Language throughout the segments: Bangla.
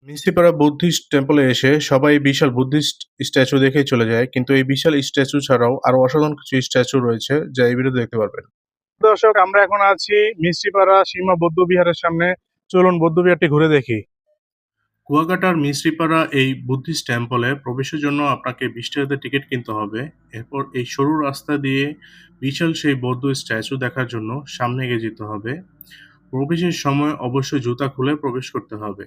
মিসরিপাড়া বুদ্ধিস্ট টেম্পলে এসে সবাই বিশাল বুদ্ধিস্ট স্ট্যাচু দেখেই চলে যায়, কিন্তু এই বিশাল স্ট্যাচু ছাড়াও আরো অসাধারণ কিছু স্ট্যাচু রয়েছে যা এই ভিডিওতে দেখতে পারবেন। দর্শক, আমরা এখন আছি মিসরিপাড়া সীমা বৌদ্ধ বিহারের সামনে। চলুন বৌদ্ধ বিহারটি ঘুরে দেখি। কুয়াকাটার মিসরিপাড়া এই বুদ্ধিস্ট টেম্পলে প্রবেশের জন্য আপনাকে 20 টাকাতে টিকিট কিনতে হবে। এরপর এই সরু রাস্তা দিয়ে বিশাল সেই বৌদ্ধ স্ট্যাচু দেখার জন্য সামনে এগিয়ে যেতে হবে। প্রবেশের সময় অবশ্যই জুতা খুলে প্রবেশ করতে হবে।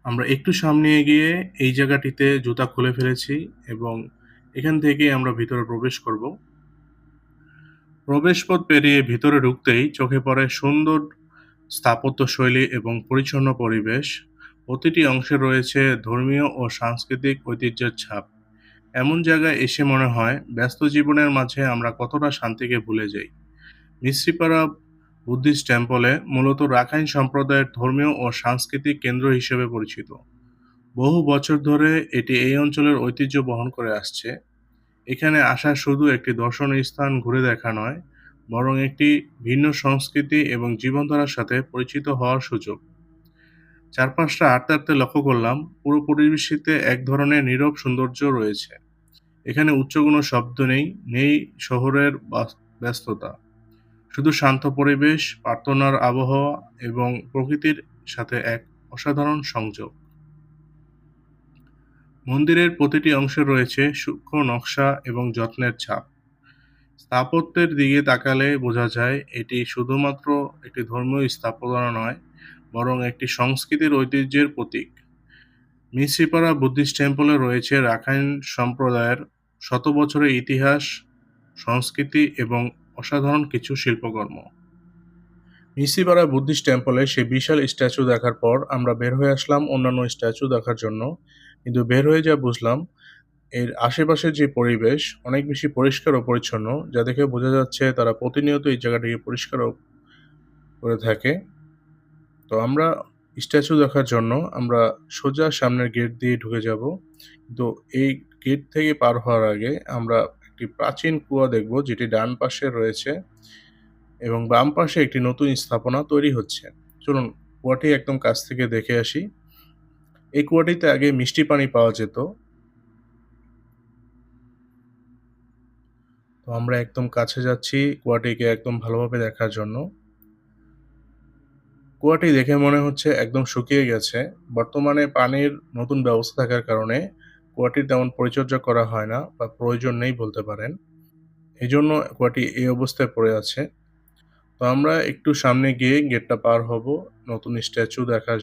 আমরা একটু সামনে এগিয়ে এই জায়গাটিতে জুতা খুলে ফেলেছি এবং এখান থেকে আমরা ভিতরে প্রবেশ করব। প্রবেশপথ পেরিয়ে ভিতরে ঢুকতেই চোখে পড়ে সুন্দর স্থাপত্যশৈলী এবং পরিচ্ছন্ন পরিবেশ। প্রতিটি অংশে রয়েছে ধর্মীয় ও সাংস্কৃতিক ঐতিহ্যের ছাপ। এমন জায়গায় এসে মনে হয় ব্যস্ত জীবনের মাঝে আমরা কতটা শান্তিকে ভুলে যাই। মিসরিপাড়া বুদ্ধিস্ট টেম্পলে মূলত রাখাইন সম্প্রদায়ের ধর্মীয় ও সাংস্কৃতিক কেন্দ্র হিসেবে পরিচিত। বহু বছর ধরে এটি এই অঞ্চলের ঐতিহ্য বহন করে আসছে। এখানে আসা শুধু একটি দর্শনীয় স্থান ঘুরে দেখা নয়, বরং একটি ভিন্ন সংস্কৃতি এবং জীবনধারার সাথে পরিচিত হওয়ার সুযোগ। চারপাশটা হাঁটতে হাঁটতে লক্ষ্য করলাম, পুরো পরিবেশটিতে এক ধরনের নীরব সৌন্দর্য রয়েছে। এখানে উচ্চ কোনো শব্দ নেই, নেই শহরের ব্যস্ততা। শুধু শান্ত পরিবেশ, প্রার্থনার আবহাওয়া এবং প্রকৃতির সাথে এক অসাধারণ সংযোগ। মন্দিরের প্রতিটি অংশে রয়েছে সূক্ষ্ম নকশা এবং যত্নের ছাপ। স্থাপত্যের দিকে তাকালে বোঝা যায় এটি শুধুমাত্র একটি ধর্মীয় স্থাপনা নয়, বরং একটি সংস্কৃতির ঐতিহ্যের প্রতীক। মিসরিপাড়া বুদ্ধিস্ট টেম্পলে রয়েছে রাখাইন সম্প্রদায়ের শত বছরের ইতিহাস, সংস্কৃতি এবং অসাধারণ কিছু শিল্পকর্ম। মিসরিপাড়া বুদ্ধিস্ট টেম্পলে সেই বিশাল স্ট্যাচু দেখার পর আমরা বের হয়ে আসলাম অন্যান্য স্ট্যাচু দেখার জন্য। কিন্তু বের হয়ে যা বুঝলাম, এর আশেপাশের যে পরিবেশ অনেক বেশি পরিষ্কার ও পরিচ্ছন্ন, যা দেখে বোঝা যাচ্ছে তারা প্রতিনিয়ত এই জায়গাটিকে পরিষ্কার করে থাকে। তো আমরা স্ট্যাচু দেখার জন্য আমরা সোজা সামনের গেট দিয়ে ঢুকে যাব। তো এই গেট থেকে পার হওয়ার আগে আমরা একটি প্রাচীন কুয়া দেখব, যেটি ডান পাশে রয়েছে এবং বাম পাশে একটি নতুন স্থাপনা তৈরি হচ্ছে। চলুন কুয়াটি একদম কাছ থেকে দেখে আসি। এই কুয়াটিতে আগে মিষ্টি পানি পাওয়া যেত। তো আমরা একদম কাছে যাচ্ছি কুয়াটিকে একদম ভালোভাবে দেখার জন্য। কুয়াটি দেখে মনে হচ্ছে একদম শুকিয়ে গেছে। বর্তমানে পানির নতুন ব্যবস্থা থাকার কারণে কুয়াটির তেমন পরিচর্যা করা হয় না বা প্রয়োজন নেই বলতে পারেন। এজন্য কুয়াটি এই অবস্থায় পড়ে আছে। তো আমরা একটু সামনে গিয়ে গেটটা পার হব নতুন স্ট্যাচু দেখার